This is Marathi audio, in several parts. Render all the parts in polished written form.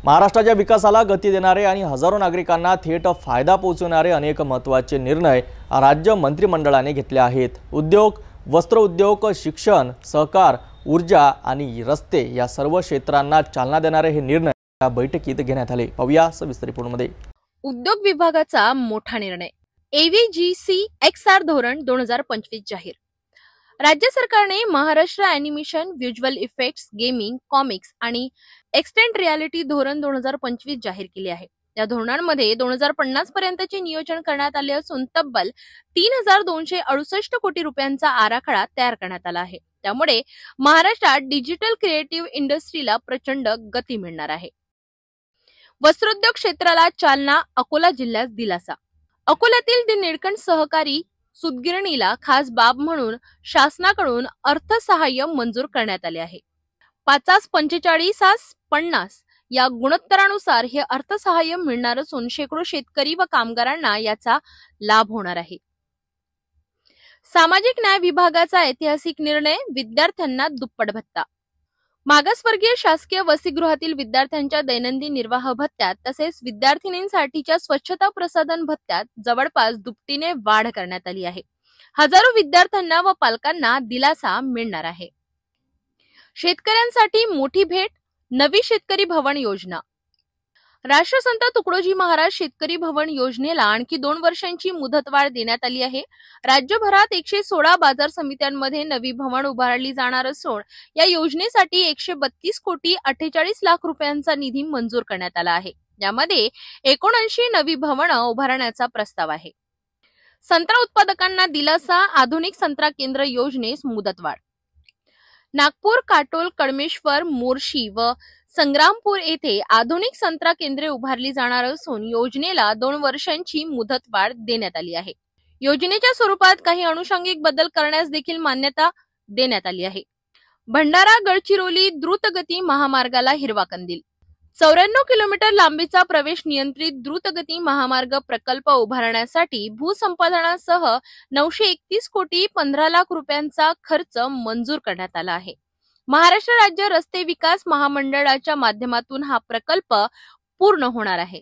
महाराष्ट्राच्या विकासाला गती देणारे आणि हजारो नागरिकांना थेट फायदा पोहोचवणारे अनेक महत्त्वाचे निर्णय राज्य मंत्रिमंडळाने घेतले आहेत। उद्योग, वस्त्र उद्योग, शिक्षण, सहकार, ऊर्जा आणि रस्ते या सर्व क्षेत्रांना चालना देणारे हे निर्णय या बैठकीत घेण्यात आले। पाहूया सविस्तर रिपोर्टमध्ये। उद्योग विभागाचा मोठा निर्णय। एव्हीजीसी XR धोरण 2025 जाहीर। राज्य सरकारने Maharashtra animation, visual effects, gaming, comics आणि एक्सटेंड रियालिटी धोरण 2025 जाहीर केले आहे। या धोरणांमध्ये 2050 पर्यंतचे नियोजन करण्यात आले असून तब्बल 3268 कोटी रुपयांचा आराखडा तयार करण्यात आला आहे। त्यामुळे महाराष्ट्रात डिजिटल क्रिएटिव्ह इंडस्ट्रीला प्रचंड गती मिळणार आहे। वस्त्रोद्योग क्षेत्राला चालना, अकोला जिल्ह्यात दिलासा। अकोल्यातील दी निळकंठ सहकारी सूतगिरणीला खास बाब म्हणून शासनाकडून अर्थसहाय्य मंजूर करण्यात आले आहे। 5/45/50 या गुणोत्तरानुसार हे अर्थसहाय्य मिळणार असून शेकडो शेतकरी व कामगारांना याचा लाभ होणार आहे। सामाजिक न्याय विभागाचा ऐतिहासिक निर्णय, विद्यार्थ्यांना दुप्पट भत्ता। मागासवर्गीय शासकीय वसतिगृहातील विद्यार्थ्यांच्या दैनंदिन निर्वाह भत्त्यात तसेच विद्यार्थिनींसाठीच्या स्वच्छता प्रसाधन भत्त्यात जवळपास दुपटीने वाढ करण्यात आली आहे। हजारो विद्यार्थ्यांना व पालकांना दिलासा मिळणार आहे। शेतकऱ्यांसाठी मोठी भेट, नवी शेतकरी भवन योजना। राष्ट्रसंत तुकडोजी महाराज शेतकरी भवन योजनेला आणखी 2 वर्षांची मुदतवाढ देण्यात आली आहे। राज्यभरात 116 बाजार समित्यांमध्ये नवी भवन उभारली जाणार असून या योजनेसाठी 132 कोटी 48 लाख रुपयांचा निधी मंजूर करण्यात आला आहे। यामध्ये 79 नवी भवन उभारण्याचा प्रस्ताव आहे। संत्रा उत्पादकांना दिलासा, आधुनिक संत्रा केंद्र योजनेस मुदतवाढ। नागपूर, काटोल, कडमेश्वर, मोर्शी व संग्रामपूर येथे आधुनिक संत्रा केंद्रे उभारली जाणार असून योजनेला 2 वर्षांची मुदतवाढ देण्यात आली आहे। योजनेच्या स्वरूपात काही अनुषंगिक बदल करण्यास देखील मान्यता देण्यात आली आहे। भंडारा गडचिरोली द्रुतगती महामार्गाला हिरवा कंदील। 94 किलोमीटर लांबीचा प्रवेश नियंत्रित द्रुतगती महामार्ग प्रकल्प उभारण्यासाठी भूसंपादनासह 931 कोटी 15 लाख रुपयांचा खर्च मंजूर करण्यात आला आहे। महाराष्ट्र राज्य रस्ते विकास महामंडळाच्या माध्यमातून हा प्रकल्प पूर्ण होणार आहे।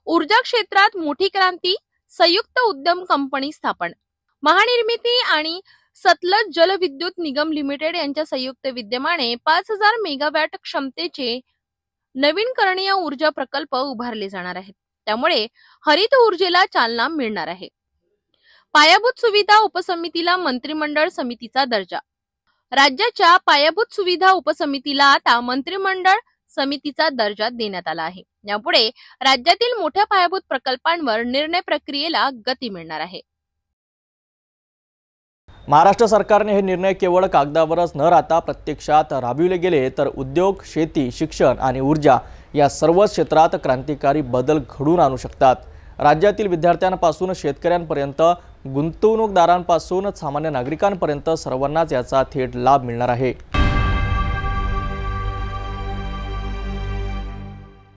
ऊर्जा क्षेत्रात मोठी क्रांती, संयुक्त उद्यम कंपनी स्थापन। महानिर्मिती आणि सतलज जलविद्युत निगम लिमिटेड यांच्या संयुक्त विद्यमाने 5000 मेगावॅट क्षमतेचे नवीनकरणीय ऊर्जा प्रकल्प उभारले जाणार आहेत। त्यामुळे हरित ऊर्जेला चालना मिळणार आहे। पायाभूत सुविधा उपसमितीला मंत्रिमंडळ समितीचा दर्जा। राज्याच्या पायाभूत सुविधा उपसमितीला आता मंत्रिमंडळ समितीचा दर्जा देण्यात आला आहे। यापुढे राज्यातील मोठ्या पायाभूत प्रकल्पांवर निर्णय प्रक्रियेला गती मिळणार आहे। महाराष्ट्र सरकारने हे निर्णय केवळ कागदावरच न राहता प्रत्यक्षात राबविले गेले तर उद्योग, शेती, शिक्षण आणि ऊर्जा या सर्व क्षेत्रात क्रांतिकारी बदल घडवून आणू शकतात। राज्यातील विद्यार्थ्यांपासून शेतकऱ्यांपर्यंत, गुंतवणूकदारांपासून सामान्य नागरिकांपर्यंत सर्वांनाच याचा थेट लाभ मिळणार आहे।